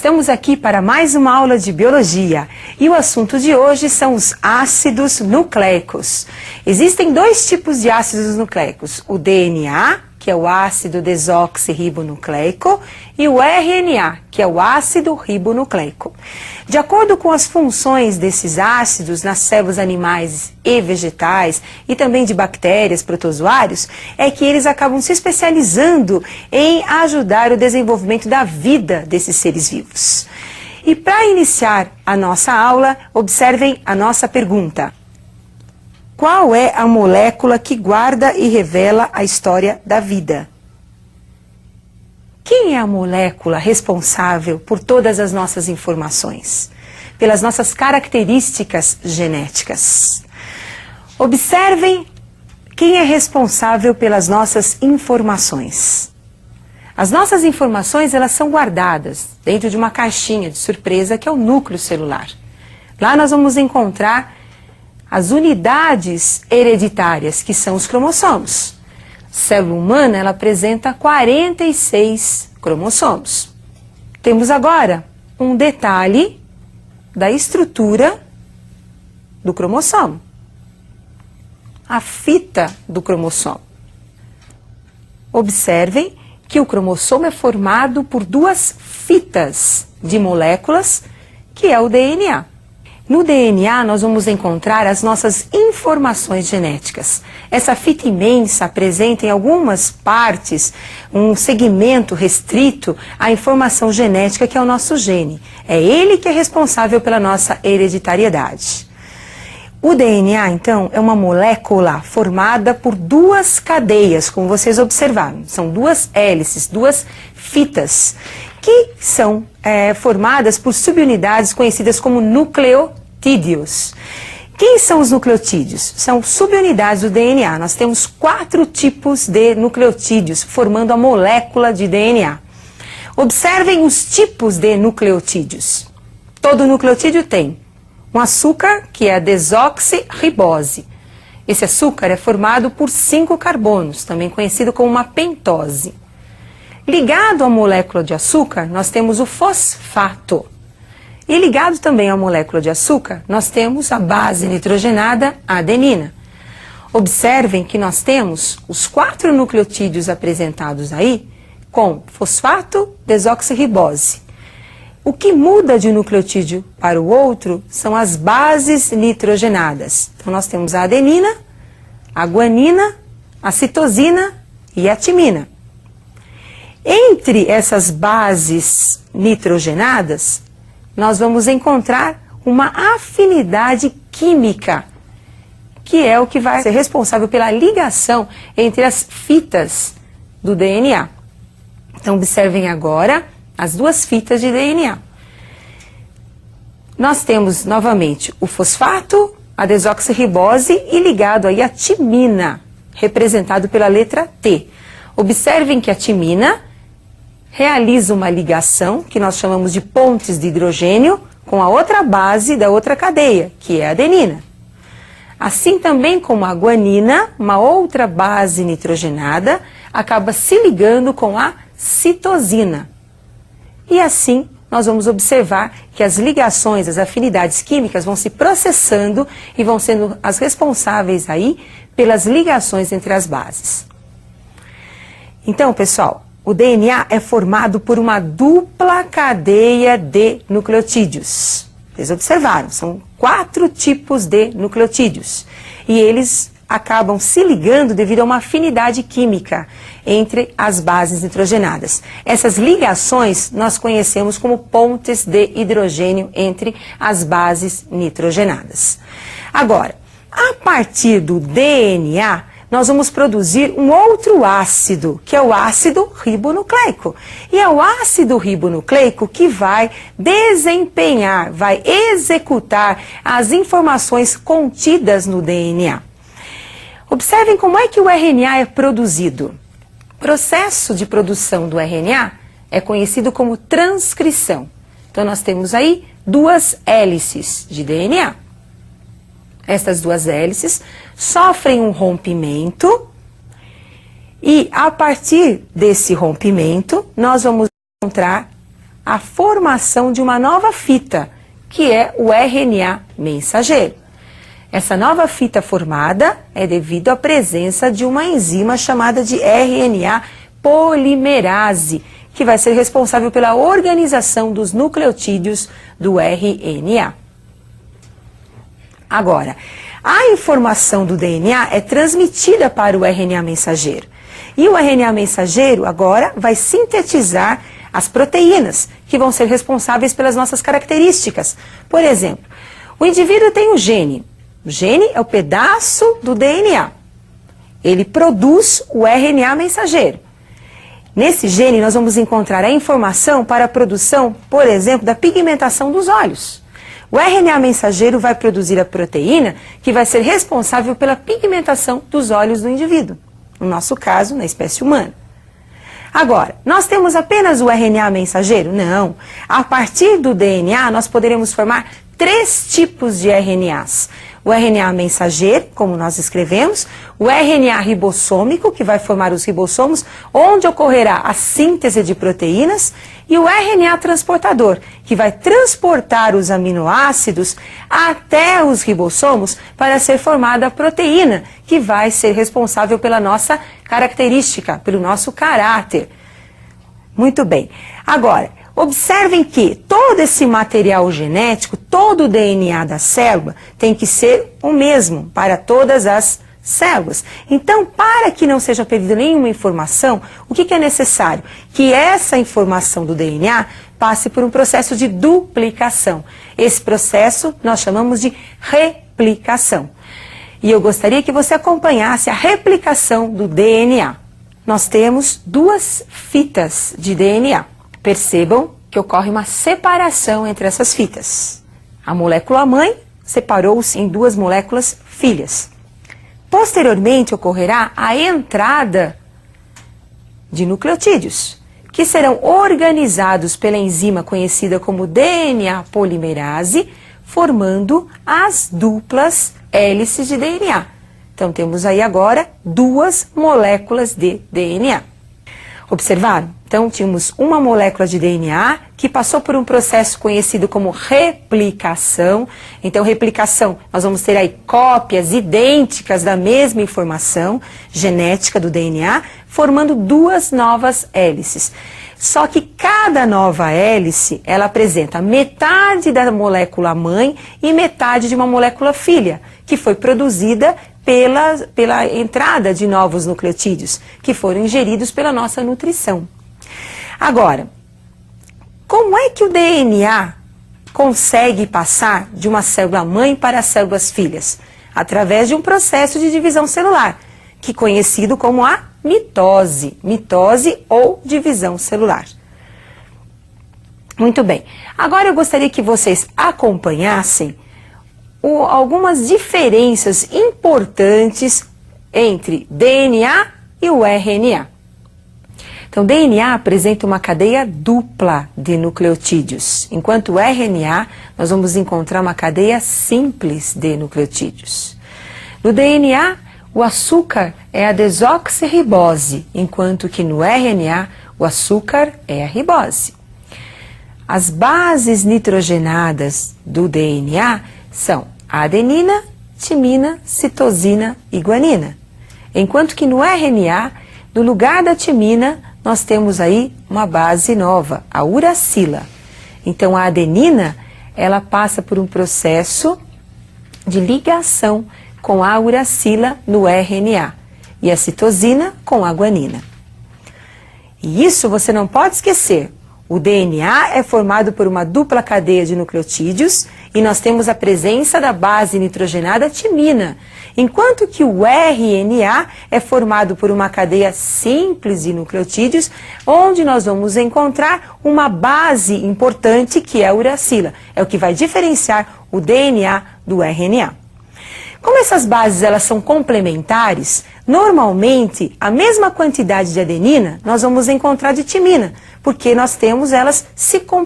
Estamos aqui para mais uma aula de biologia e o assunto de hoje são os ácidos nucleicos. Existem dois tipos de ácidos nucleicos, o DNA, que é o ácido desoxirribonucleico, e o RNA, que é o ácido ribonucleico. De acordo com as funções desses ácidos nas células animais e vegetais, e também de bactérias, protozoários, é que eles acabam se especializando em ajudar o desenvolvimento da vida desses seres vivos. E para iniciar a nossa aula, observem a nossa pergunta. Qual é a molécula que guarda e revela a história da vida? Quem é a molécula responsável por todas as nossas informações? Pelas nossas características genéticas? Observem quem é responsável pelas nossas informações. As nossas informações, elas são guardadas dentro de uma caixinha de surpresa que é o núcleo celular. Lá nós vamos encontrar as unidades hereditárias, que são os cromossomos. A célula humana, ela apresenta 46 cromossomos. Temos agora um detalhe da estrutura do cromossomo. A fita do cromossomo. Observem que o cromossomo é formado por duas fitas de moléculas, que é o DNA. No DNA, nós vamos encontrar as nossas informações genéticas. Essa fita imensa apresenta em algumas partes um segmento restrito à informação genética que é o nosso gene. É ele que é responsável pela nossa hereditariedade. O DNA, então, é uma molécula formada por duas cadeias, como vocês observaram. São duas hélices, duas fitas, que são formadas por subunidades conhecidas como nucleotídeos. Quem são os nucleotídeos? São subunidades do DNA. Nós temos 4 tipos de nucleotídeos formando a molécula de DNA. Observem os tipos de nucleotídeos. Todo nucleotídeo tem um açúcar, que é a desoxirribose. Esse açúcar é formado por 5 carbonos, também conhecido como uma pentose. Ligado à molécula de açúcar, nós temos o fosfato. E ligado também à molécula de açúcar, nós temos a base nitrogenada, a adenina. Observem que nós temos os 4 nucleotídeos apresentados aí com fosfato, desoxirribose. O que muda de um nucleotídeo para o outro são as bases nitrogenadas. Então nós temos a adenina, a guanina, a citosina e a timina. Entre essas bases nitrogenadas, nós vamos encontrar uma afinidade química, que é o que vai ser responsável pela ligação entre as fitas do DNA. Então, observem agora as duas fitas de DNA. Nós temos, novamente, o fosfato, a desoxirribose e ligado aí a timina, representado pela letra T. Observem que a timina realiza uma ligação, que nós chamamos de pontes de hidrogênio, com a outra base da outra cadeia, que é a adenina. Assim também como a guanina, uma outra base nitrogenada, acaba se ligando com a citosina. E assim nós vamos observar que as ligações, as afinidades químicas vão se processando e vão sendo as responsáveis aí pelas ligações entre as bases. Então, pessoal, o DNA é formado por uma dupla cadeia de nucleotídeos. Vocês observaram, são 4 tipos de nucleotídeos. E eles acabam se ligando devido a uma afinidade química entre as bases nitrogenadas. Essas ligações nós conhecemos como pontes de hidrogênio entre as bases nitrogenadas. Agora, a partir do DNA, nós vamos produzir um outro ácido, que é o ácido ribonucleico. E é o ácido ribonucleico que vai desempenhar, vai executar as informações contidas no DNA. Observem como é que o RNA é produzido. O processo de produção do RNA é conhecido como transcrição. Então nós temos aí 2 hélices de DNA. Estas 2 hélices sofrem um rompimento e a partir desse rompimento nós vamos encontrar a formação de uma nova fita, que é o RNA mensageiro. Essa nova fita formada é devido à presença de uma enzima chamada de RNA polimerase, que vai ser responsável pela organização dos nucleotídeos do RNA. Agora, a informação do DNA é transmitida para o RNA mensageiro. E o RNA mensageiro agora vai sintetizar as proteínas, que vão ser responsáveis pelas nossas características. Por exemplo, o indivíduo tem um gene. O gene é o pedaço do DNA. Ele produz o RNA mensageiro. Nesse gene, nós vamos encontrar a informação para a produção, por exemplo, da pigmentação dos olhos. O RNA mensageiro vai produzir a proteína que vai ser responsável pela pigmentação dos olhos do indivíduo. No nosso caso, na espécie humana. Agora, nós temos apenas o RNA mensageiro? Não. A partir do DNA, nós poderemos formar 3 tipos de RNAs. O RNA mensageiro, como nós escrevemos, o RNA ribossômico, que vai formar os ribossomos, onde ocorrerá a síntese de proteínas, e o RNA transportador, que vai transportar os aminoácidos até os ribossomos para ser formada a proteína, que vai ser responsável pela nossa característica, pelo nosso caráter. Muito bem. Agora, observem que todo esse material genético, todo o DNA da célula tem que ser o mesmo para todas as células. Então, para que não seja perdida nenhuma informação, o que é necessário? Que essa informação do DNA passe por um processo de duplicação. Esse processo nós chamamos de replicação. E eu gostaria que você acompanhasse a replicação do DNA. Nós temos 2 fitas de DNA. Percebam que ocorre uma separação entre essas fitas. A molécula mãe separou-se em 2 moléculas filhas. Posteriormente ocorrerá a entrada de nucleotídeos, que serão organizados pela enzima conhecida como DNA polimerase, formando as duplas hélices de DNA. Então temos aí agora 2 moléculas de DNA. Observaram? Então tínhamos uma molécula de DNA que passou por um processo conhecido como replicação. Então replicação, nós vamos ter aí cópias idênticas da mesma informação genética do DNA, formando 2 novas hélices. Só que cada nova hélice, ela apresenta metade da molécula mãe e metade de uma molécula filha, que foi produzida pela entrada de novos nucleotídeos, que foram ingeridos pela nossa nutrição. Agora, como é que o DNA consegue passar de uma célula mãe para as células filhas? Através de um processo de divisão celular, que é conhecido como a mitose ou divisão celular. Muito bem. Agora eu gostaria que vocês acompanhassem algumas diferenças importantes entre DNA e o RNA. Então, DNA apresenta uma cadeia dupla de nucleotídeos, enquanto o RNA nós vamos encontrar uma cadeia simples de nucleotídeos. No DNA, o açúcar é a desoxirribose, enquanto que no RNA o açúcar é a ribose. As bases nitrogenadas do DNA são a adenina, timina, citosina e guanina. Enquanto que no RNA, no lugar da timina, nós temos aí uma base nova, a uracila. Então a adenina, ela passa por um processo de ligação com a uracila no RNA e a citosina com a guanina. E isso você não pode esquecer. O DNA é formado por uma dupla cadeia de nucleotídeos e nós temos a presença da base nitrogenada timina, enquanto que o RNA é formado por uma cadeia simples de nucleotídeos, onde nós vamos encontrar uma base importante que é a uracila. É o que vai diferenciar o DNA do RNA. Como essas bases elas são complementares, normalmente a mesma quantidade de adenina nós vamos encontrar de timina, porque nós temos elas se complementando.